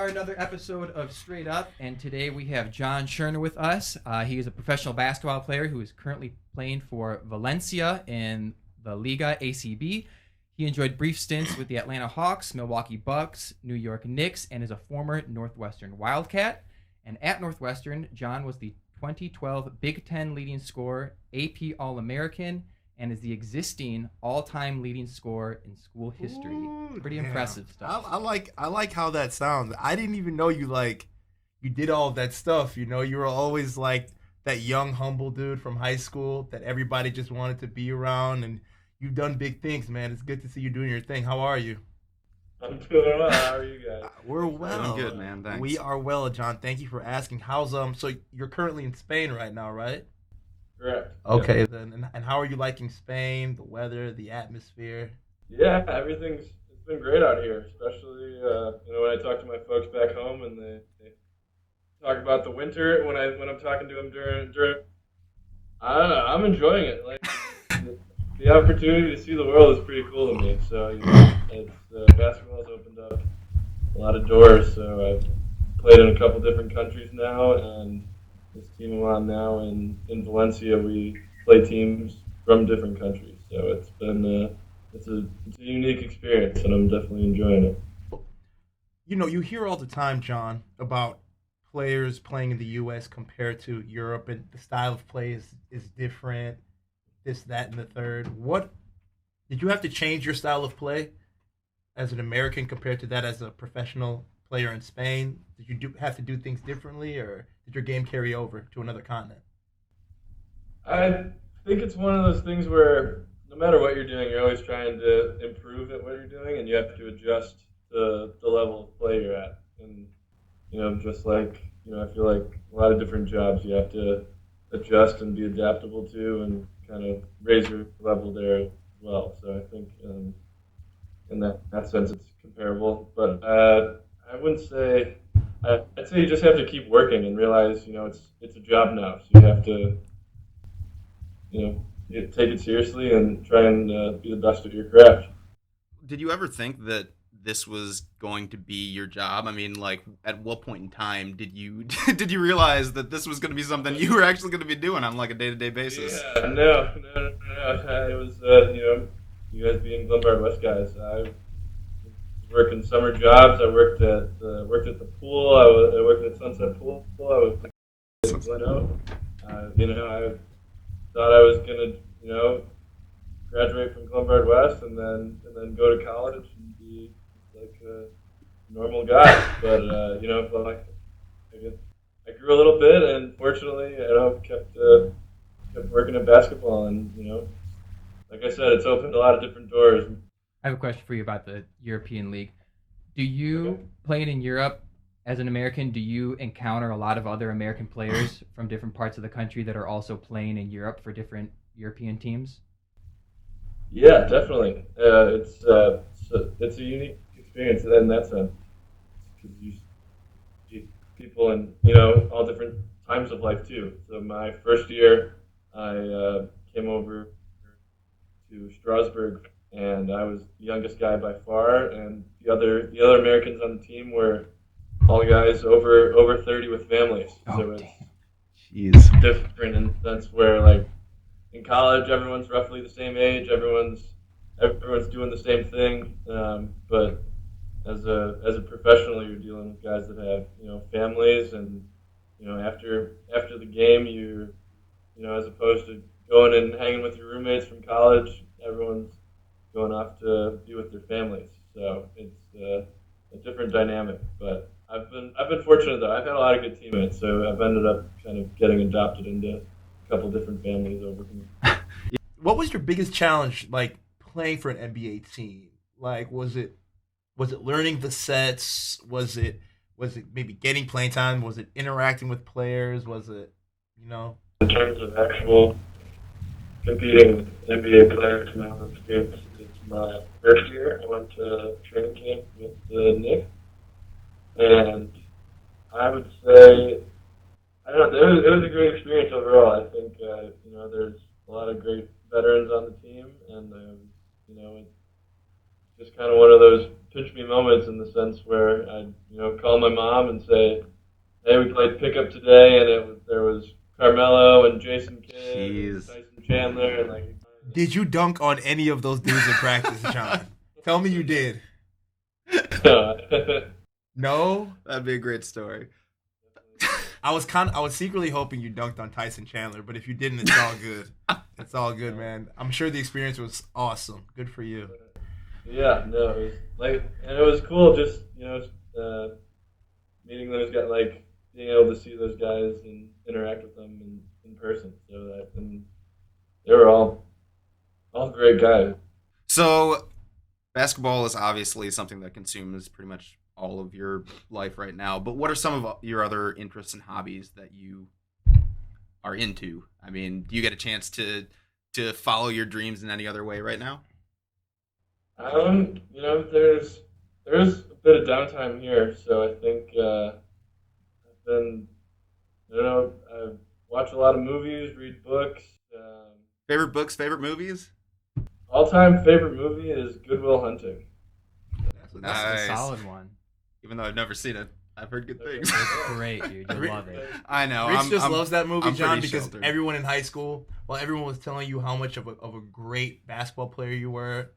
are another episode of Straight Up, and today we have John Shurna with us. He is a professional basketball player who is currently playing for Valencia in the Liga ACB. He enjoyed brief stints with the Atlanta Hawks, Milwaukee Bucks, New York Knicks, and is a former Northwestern Wildcat. And at Northwestern, John was the 2012 Big Ten leading scorer, AP All-American, and is the existing all-time leading scorer in school history. Ooh, Pretty damn. impressive stuff. I like how that sounds. I didn't even know you did all of that stuff. You know, you were always like that young, humble dude from high school that everybody just wanted to be around, and you've done big things, man. It's good to see you doing your thing. How are you? I'm doing well. How are you guys? We're well. I'm good, man. Thanks. We are well, John. Thank you for asking. How's so you're currently in Spain right now, right? Correct. Okay, Yeah. then. And how are you liking Spain, the weather, the atmosphere? Yeah, it's been great out here, especially when I talk to my folks back home and they talk about the winter. When I'm talking to them during I don't know, I'm enjoying it. Like the opportunity to see the world is pretty cool to me. So basketball's opened up a lot of doors. So I've played in a couple different countries now, and this team I'm on now in Valencia, we play teams from different countries. So it's been it's a unique experience, and I'm definitely enjoying it. You know, you hear all the time, John, about players playing in the U.S. compared to Europe, and the style of play is different, this, that, and the third. What did you have to change your style of play as an American compared to that as a professional player in Spain? Did you have to do things differently, or did your game carry over to another continent? I think it's one of those things where no matter what you're doing, you're always trying to improve at what you're doing, and you have to adjust to the level of play you're at. And just like I feel like a lot of different jobs, you have to adjust and be adaptable to, and kind of raise your level there as well. So I think in that sense, it's comparable. But I wouldn't say. I'd say you just have to keep working and realize, it's a job now, so you have to, you take it seriously and try and be the best at your craft. Did you ever think that this was going to be your job? I mean, like, at what point in time did you did you realize that this was going to be something you were actually going to be doing on like a day-to-day basis? Yeah, no. It was, you guys being Glenbard West guys. I was working summer jobs. I worked at the pool. I worked at Sunset Pool. I was Glen Oak. I thought I was gonna, graduate from Glenbard West and then go to college and be like a normal guy. But I grew a little bit, and fortunately, kept working at basketball, and like I said, it's opened a lot of different doors. I have a question for you about the European League. Do you, playing in Europe as an American, do you encounter a lot of other American players from different parts of the country that are also playing in Europe for different European teams? Yeah, definitely. It's a unique experience in that sense, because you see people in all different times of life too. So my first year, I came over to Strasbourg, and I was the youngest guy by far, and the other Americans on the team were all guys over 30 with families. So it's different in the sense where, like, in college, everyone's roughly the same age, everyone's doing the same thing, but as a professional, you're dealing with guys that have families, and after the game, you as opposed to going and hanging with your roommates from college, everyone's going off to be with their families. So it's a different dynamic. But I've been fortunate though. I've had a lot of good teammates, so I've ended up kind of getting adopted into a couple different families over here. What was your biggest challenge, like, playing for an NBA team? Like, was it learning the sets? Was it maybe getting playing time? Was it interacting with players? Was it, In terms of actual competing with NBA players, my own experience, it's my first year. I went to training camp with the Knicks, and I would say, I don't know, it was a great experience overall. I think there's a lot of great veterans on the team, and just kind of one of those pinch me moments in the sense where I'd call my mom and say, hey, we played pickup today, and there was Carmelo and Jason Kidd and Jeez. Tyson Chandler, and like. Did you dunk on any of those dudes in practice, John? Tell me you did. No? That'd be a great story. I was secretly hoping you dunked on Tyson Chandler, but if you didn't, it's all good. It's all good, man. I'm sure the experience was awesome. Good for you. Yeah, no, it was and it was cool just meeting those guys, like being able to see those guys and interact with them in person. And they were all great guys. So, basketball is obviously something that consumes pretty much all of your life right now. But what are some of your other interests and hobbies that you are into? I mean, do you get a chance to follow your dreams in any other way right now? There's a bit of downtime here, so I think I've been, I watch a lot of movies, read books. Favorite books, favorite movies? All-time favorite movie is Good Will Hunting. That's Nice. a solid one. Even though I've never seen it, I've heard good things. It's great, dude. You'll love it. I know. Rich loves that movie, I'm John, pretty because sheltered. everyone in high school, while everyone was telling you how much of a great basketball player you were,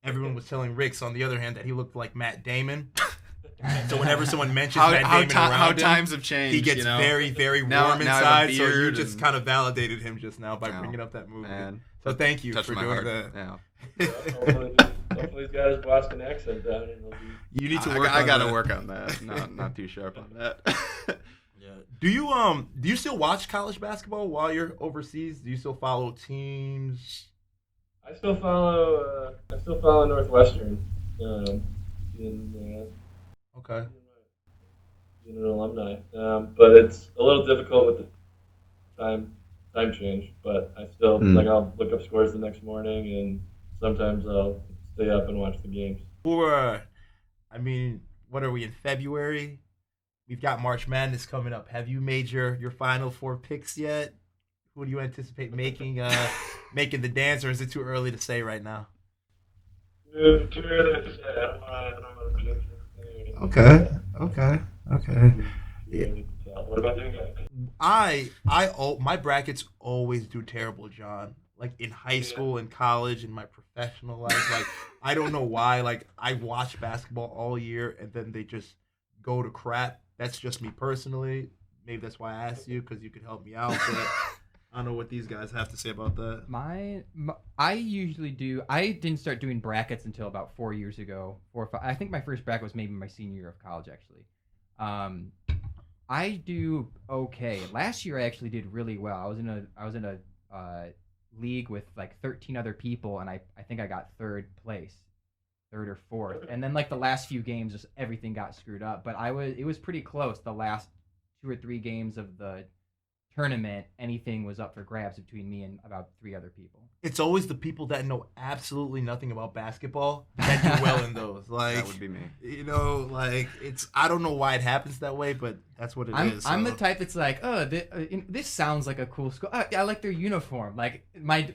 everyone was telling Ricks, on the other hand, that he looked like Matt Damon. So whenever someone mentions Matt Damon around how him, times have changed. he gets very, very Now- warm now I have a inside. So you beard just and- kind of validated him just now by No, bringing up that movie. man. So thank you Touched for my doing heart. that. Yeah. Hopefully he's got his Boston accent down, and he'll be. You need to work. I on gotta that. work on that. Not too sharp on that. Yeah. Do you still watch college basketball while you're overseas? Do you still follow teams? I still follow Northwestern. Okay. Being an alumni, but it's a little difficult with the time change. But I still I'll look up scores the next morning, and sometimes I'll stay up and watch the games. What are we in February? We've got March Madness coming up. Have you made your final four picks yet? Who do you anticipate making the dance, or is it too early to say right now? Too early to say. I don't want to predict it. Okay. Yeah. What about you guys? My brackets always do terrible, John. Like in high school and college and my professional life, like I don't know why. Like I watch basketball all year and then they just go to crap. That's just me personally. Maybe that's why I asked you, because you could help me out. But I don't know what these guys have to say about that. I usually do. I didn't start doing brackets until about 4 years ago. 4 or 5. I think my first bracket was maybe my senior year of college, actually. I do okay. Last year I actually did really well. I was in a league with like 13 other people, and I think I got third or fourth. And then like the last few games, just everything got screwed up. But it was pretty close. The last 2 or 3 games of the tournament, anything was up for grabs between me and about 3 other people. It's always the people that know absolutely nothing about basketball that do well in those. Like That would be me. I don't know why it happens that way, but that's what it is. I'm the type that's like, this sounds like a cool school. I like their uniform. Like my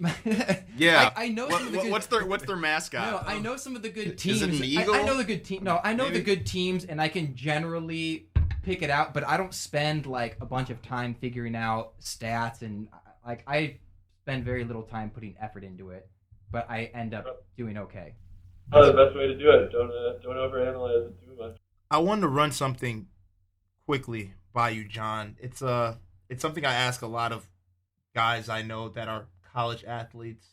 Yeah. I know some of the good, what's their mascot? No, I know some of the good Is teams. it an eagle? I know the good team. No, I know Maybe? the good teams, and I can generally pick it out. But I don't spend like a bunch of time figuring out stats, and like I spend very little time putting effort into it. But I end up doing okay. Oh, the best way to do it. Don't overanalyze it too much. I wanted to run something quickly by you, John. It's something I ask a lot of guys I know that are college athletes.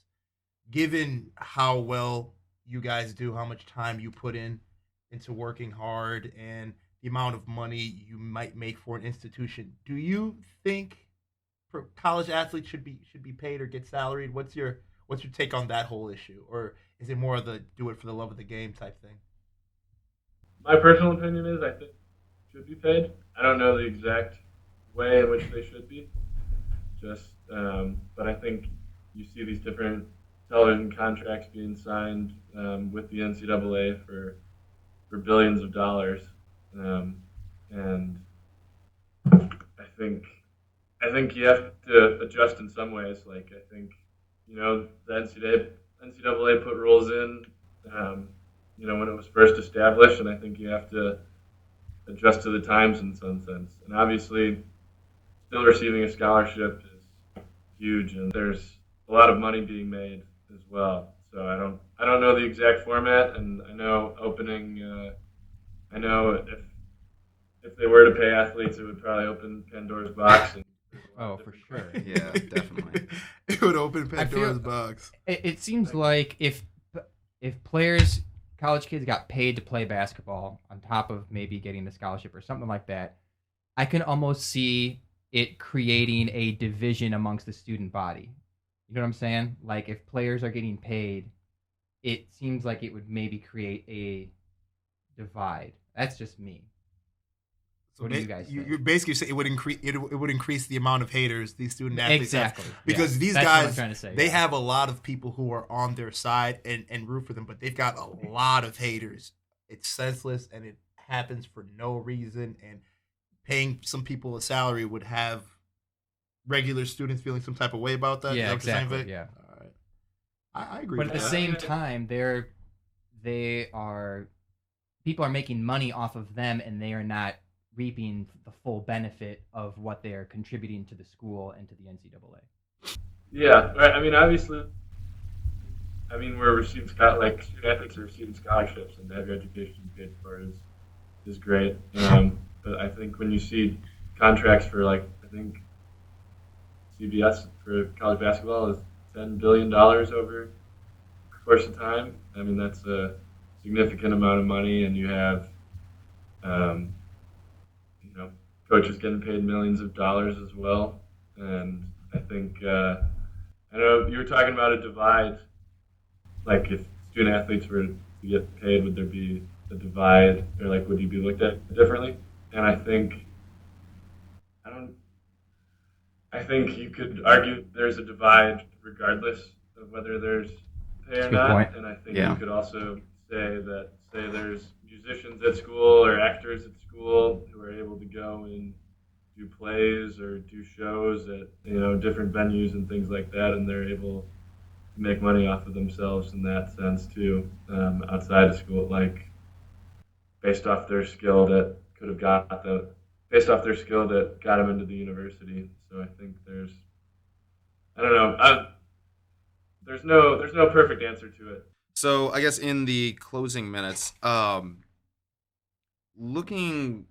Given how well you guys do, how much time you put into working hard, and the amount of money you might make for an institution, do you think college athletes should be paid or get salaried? What's your take on that whole issue, or is it more of the do it for the love of the game type thing? My personal opinion is I think should be paid. I don't know the exact way in which they should be. But I think you see these different television contracts being signed with the NCAA for billions of dollars, and I think you have to adjust in some ways. Like I think the NCAA put rules in when it was first established, and I think you have to adjust to the times in some sense. And obviously, still receiving a scholarship is huge, and there's a lot of money being made as well. So I don't know the exact format, and I know I know if they were to pay athletes, it would probably open Pandora's box. And Oh, for sure. Yeah, definitely. It would open I Pandora's feel- box. It seems like if players, college kids, got paid to play basketball on top of maybe getting the scholarship or something like that, I can almost see it creating a division amongst the student body. You know what I'm saying? Like if players are getting paid, it seems like it would maybe create a divide. That's just me. So What do you guys think? You're basically saying it would increase the amount of haters these student athletes have. Exactly. Because Yeah. these That's what I'm guys, trying to say, they yeah. have a lot of people who are on their side and root for them, but they've got a lot of haters. It's senseless and it happens for no reason. And paying some people a salary would have regular students feeling some type of way about that. Is Yeah, that what you're saying, exactly. Vic? Yeah. All right. I agree But at with the that. same time, people are making money off of them, and they are not reaping the full benefit of what they are contributing to the school and to the NCAA. Yeah, right. I mean, obviously, we're receiving student athletes are receiving scholarships, and to have your education paid for is great. But I think when you see contracts for I think CBS for college basketball is $10 billion over the course of time. I mean, that's a significant amount of money, and you have, coaches getting paid millions of dollars as well. And I think, I know you were talking about a divide. Like if student athletes were to get paid, would there be a divide, or would you be looked at differently? And I think you could argue there's a divide regardless of whether there's pay or That's a good not. point. And I think Yeah. you could also say there's musicians at school or actors at school who are able to go and do plays or do shows at different venues and things like that, and they're able to make money off of themselves in that sense too, outside of school, based off their skill that got them into the university. So I think I don't know, there's no perfect answer to it. So I guess in the closing minutes, looking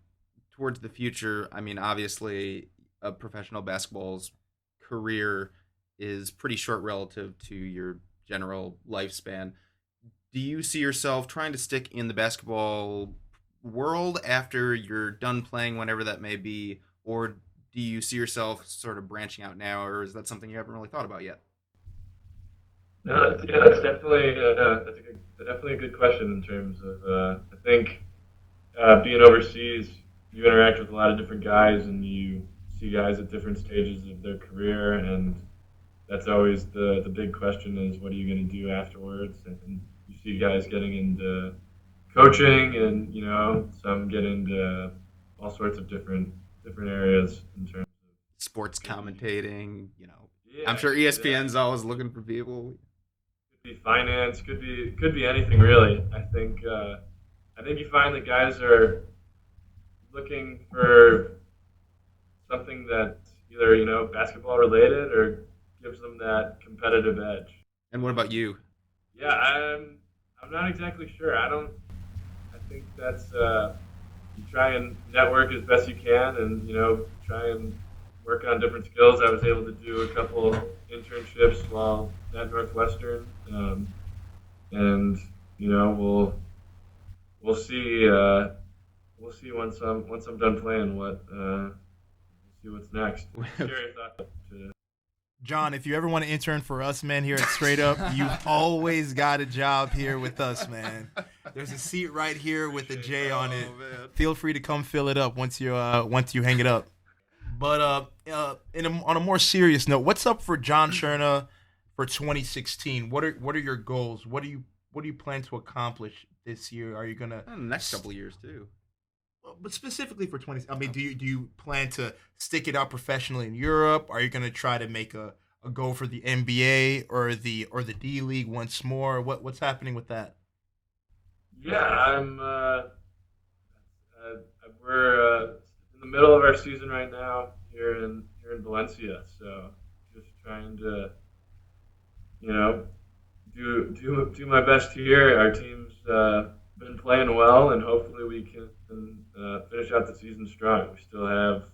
towards the future, I mean, obviously, a professional basketball's career is pretty short relative to your general lifespan. Do you see yourself trying to stick in the basketball world after you're done playing, whenever that may be, or do you see yourself sort of branching out now, or is that something you haven't really thought about yet? No, that's definitely definitely a good question in terms of I think being overseas, you interact with a lot of different guys, and you see guys at different stages of their career, and that's always the big question is, what are you going to do afterwards? And you see guys getting into coaching, and some get into all sorts of different areas in terms of Sports commentating, yeah, I'm sure could be that. ESPN's always looking for people. Could be finance, could be anything really. I think you find that guys are looking for something that's either basketball related or gives them that competitive edge. And what about you? Yeah, I'm not exactly sure. I think that's you try and network as best you can, and try and work on different skills. I was able to do a couple internships while at Northwestern, and we'll see once I'm done playing we'll see what's next. Scary thought to John, if you ever want to intern for us, man, here at Str8 Up, you've always got a job here with us, man. There's a seat right here with a J on it. Feel free to come fill it up once you hang it up. But on a more serious note, what's up for John Shurna for 2016? What are your goals? What do you plan to accomplish this year? Are you gonna And the next couple of years too. But specifically for 20, I mean, do you plan to stick it out professionally in Europe? Are you going to try to make a go for the NBA or the D League once more? What's happening with that? Yeah, we're in the middle of our season right now here in Valencia. So just trying to, you know, do my best here. Our team's been playing well, and hopefully we can finish out the season strong. We still have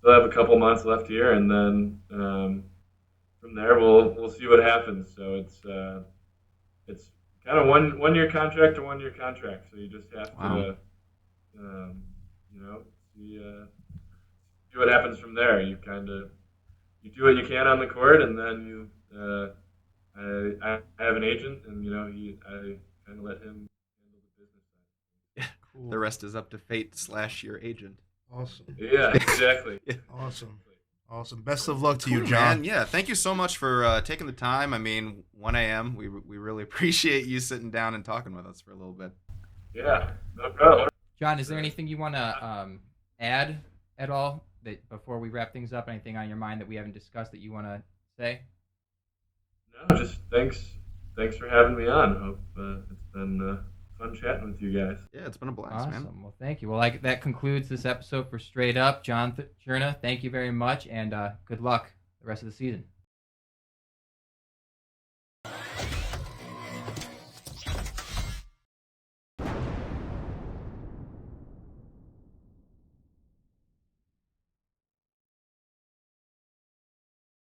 a couple months left here, and then from there we'll see what happens. So it's kind of one year contract to 1 year contract. So you just have to you know see what happens from there. You do what you can on the court, and then I have an agent, and I kind of let him handle the business side. Cool. The rest is up to fate / your agent. Awesome. Yeah, exactly. Awesome. Best of luck to you, Cool, John. man. Yeah, thank you so much for taking the time. I mean, 1 a.m. We really appreciate you sitting down and talking with us for a little bit. Yeah, no problem. John, is there anything you want to add at all that before we wrap things up? Anything on your mind that we haven't discussed that you want to say? No, just thanks for having me on. Hope it's been fun chatting with you guys. Yeah, it's been a blast, Awesome. man. Well, thank you. Well, that concludes this episode for Str8 Up. John Shurna, thank you very much, and good luck the rest of the season.